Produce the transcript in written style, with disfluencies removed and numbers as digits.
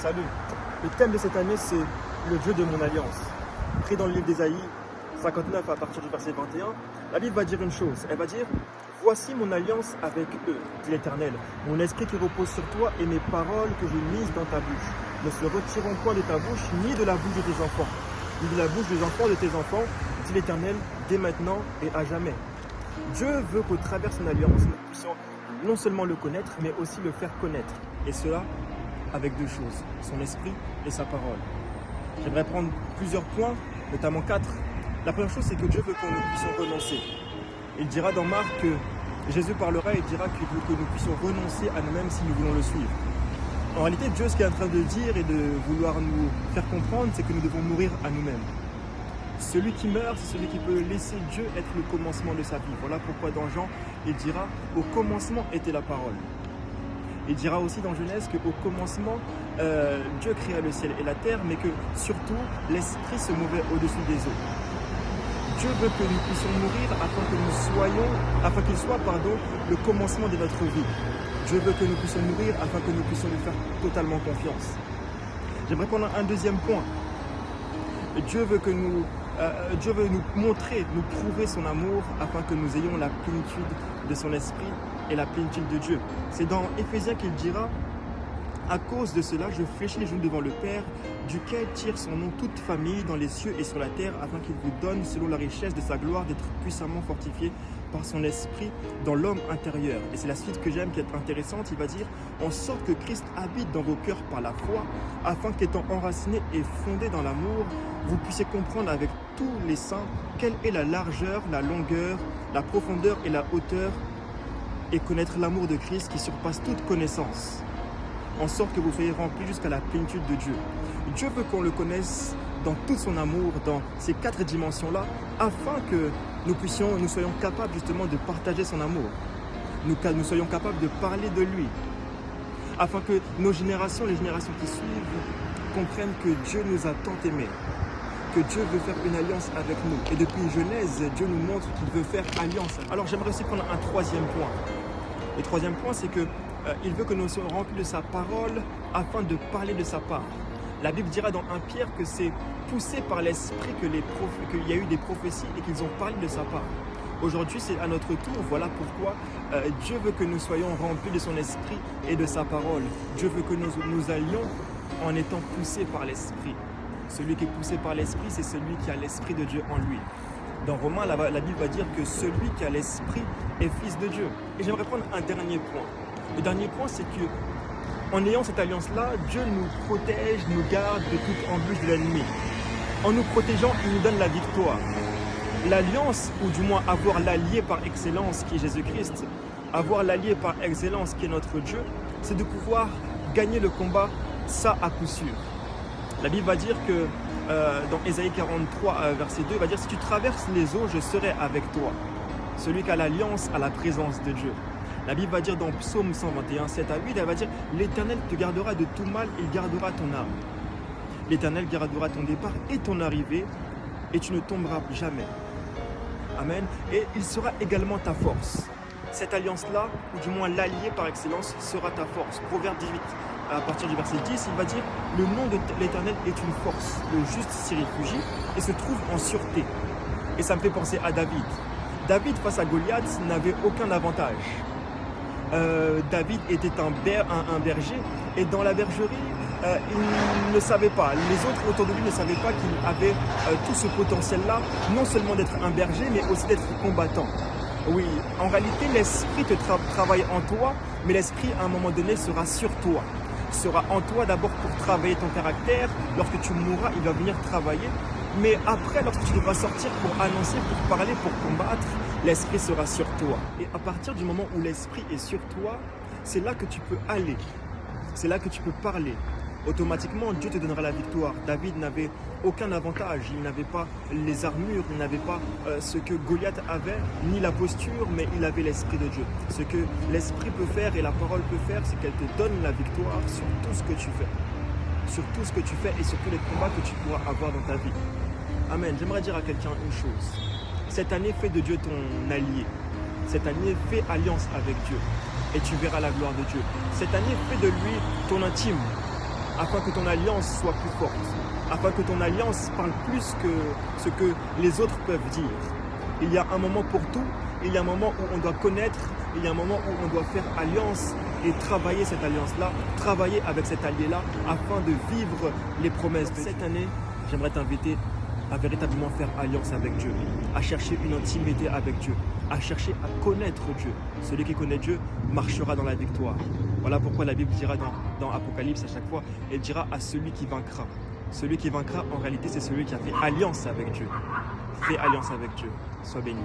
Salut. Le thème de cette année, c'est le Dieu de mon alliance. Pris dans le livre d'Ésaïe 59 à partir du verset 21, la Bible va dire une chose. Elle va dire: voici mon alliance avec eux, dit l'Éternel. Mon esprit qui repose sur toi et mes paroles que j'ai mises dans ta bouche ne se retireront point de ta bouche, ni de la bouche de tes enfants, ni de la bouche des enfants de tes enfants, dit l'Éternel, dès maintenant et à jamais. Dieu veut qu'au travers de son alliance, nous puissions non seulement le connaître, mais aussi le faire connaître. Et cela avec deux choses, son esprit et sa parole. J'aimerais prendre plusieurs points, notamment 4. La première chose, c'est que Dieu veut que nous puissions renoncer. Il dira dans Marc que Jésus parlera et dira qu'il veut que nous puissions renoncer à nous-mêmes si nous voulons le suivre. En réalité, Dieu, ce qu'il est en train de dire et de vouloir nous faire comprendre, c'est que nous devons mourir à nous-mêmes. Celui qui meurt, c'est celui qui peut laisser Dieu être le commencement de sa vie. Voilà pourquoi dans Jean, il dira « Au commencement était la parole ». Il dira aussi dans Genèse qu'au commencement, Dieu créa le ciel et la terre, mais que surtout, l'Esprit se mouvait au-dessus des eaux. Dieu veut que nous puissions mourir afin qu'il soit le commencement de notre vie. Dieu veut que nous puissions mourir afin que nous puissions lui faire totalement confiance. J'aimerais prendre un deuxième point. Dieu veut nous montrer, nous prouver son amour afin que nous ayons la plénitude de son esprit et la plénitude de Dieu. C'est dans Éphésiens qu'il dira: à cause de cela, je fléchis les genoux devant le Père, duquel tire son nom toute famille dans les cieux et sur la terre, afin qu'il vous donne, selon la richesse de sa gloire, d'être puissamment fortifié par son esprit dans l'homme intérieur. Et c'est la suite que j'aime, qui est intéressante. Il va dire: en sorte que Christ habite dans vos cœurs par la foi, afin qu'étant enraciné et fondé dans l'amour, vous puissiez comprendre avec tous les saints quelle est la largeur, la longueur, la profondeur et la hauteur, et connaître l'amour de Christ qui surpasse toute connaissance, en sorte que vous soyez remplis jusqu'à la plénitude de Dieu. Dieu veut qu'on le connaisse dans tout son amour, dans ces 4 dimensions-là, afin que nous soyons capables justement de partager son amour. Nous soyons capables de parler de lui, afin que nos générations, les générations qui suivent, comprennent que Dieu nous a tant aimés, que Dieu veut faire une alliance avec nous. Et depuis Genèse, Dieu nous montre qu'il veut faire alliance. Alors j'aimerais aussi prendre un troisième point. Le troisième point, c'est que il veut que nous soyons remplis de sa parole afin de parler de sa part. La Bible dira dans 1 Pierre que c'est poussé par l'esprit qu'il y a eu des prophéties et qu'ils ont parlé de sa part. Aujourd'hui, c'est à notre tour. Voilà pourquoi Dieu veut que nous soyons remplis de son esprit et de sa parole. Dieu veut que nous allions en étant poussés par l'esprit. Celui qui est poussé par l'esprit, c'est celui qui a l'esprit de Dieu en lui. Dans Romains, la Bible va dire que celui qui a l'esprit est fils de Dieu. Et j'aimerais prendre un dernier point. Le dernier point, c'est que en ayant cette alliance-là, Dieu nous protège, nous garde de toute embûche de l'ennemi. En nous protégeant, il nous donne la victoire. L'alliance, ou du moins avoir l'allié par excellence qui est Jésus-Christ, avoir l'allié par excellence qui est notre Dieu, c'est de pouvoir gagner le combat, ça à coup sûr. La Bible va dire que dans Ésaïe 43, verset 2, il va dire: si tu traverses les eaux, je serai avec toi. Celui qui a l'alliance a la présence de Dieu. La Bible va dire dans Psaume 121, 7 à 8, elle va dire: l'Éternel te gardera de tout mal, il gardera ton âme. L'Éternel gardera ton départ et ton arrivée, et tu ne tomberas jamais. Amen. Et il sera également ta force. Cette alliance-là, ou du moins l'allié par excellence, sera ta force. Proverbe 18, à partir du verset 10, il va dire: le nom de l'Éternel est une force. Le juste s'y réfugie et se trouve en sûreté. Et ça me fait penser à David. David, face à Goliath, n'avait aucun avantage. David était un berger, et dans la bergerie, il ne savait pas, les autres autour de lui ne savaient pas qu'il avait tout ce potentiel-là, non seulement d'être un berger, mais aussi d'être combattant. Oui, en réalité, l'esprit travaille en toi, mais l'esprit, à un moment donné, sera sur toi. Sera en toi d'abord pour travailler ton caractère. Lorsque tu mourras, il va venir travailler. Mais après, lorsque tu devras sortir pour annoncer, pour parler, pour combattre, l'esprit sera sur toi. Et à partir du moment où l'esprit est sur toi, c'est là que tu peux aller. C'est là que tu peux parler. Automatiquement, Dieu te donnera la victoire. David n'avait aucun avantage. Il n'avait pas les armures, il n'avait pas ce que Goliath avait, ni la posture, mais il avait l'esprit de Dieu. Ce que l'esprit peut faire et la parole peut faire, c'est qu'elle te donne la victoire sur tout ce que tu fais. Sur tout ce que tu fais et sur tous les combats que tu pourras avoir dans ta vie. Amen. J'aimerais dire à quelqu'un une chose. Cette année, fais de Dieu ton allié. Cette année, fais alliance avec Dieu. Et tu verras la gloire de Dieu. Cette année, fais de lui ton intime. afin que ton alliance soit plus forte, afin que ton alliance parle plus que ce que les autres peuvent dire. Il y a un moment pour tout, il y a un moment où on doit connaître, il y a un moment où on doit faire alliance et travailler cette alliance-là, travailler avec cet allié-là, afin de vivre les promesses de cette année. J'aimerais t'inviter à véritablement faire alliance avec Dieu, à chercher une intimité avec Dieu, à chercher à connaître Dieu. Celui qui connaît Dieu marchera dans la victoire. Voilà pourquoi la Bible dira dans Apocalypse à chaque fois, elle dira à celui qui vaincra. Celui qui vaincra, en réalité, c'est celui qui a fait alliance avec Dieu. Fais alliance avec Dieu. Sois béni.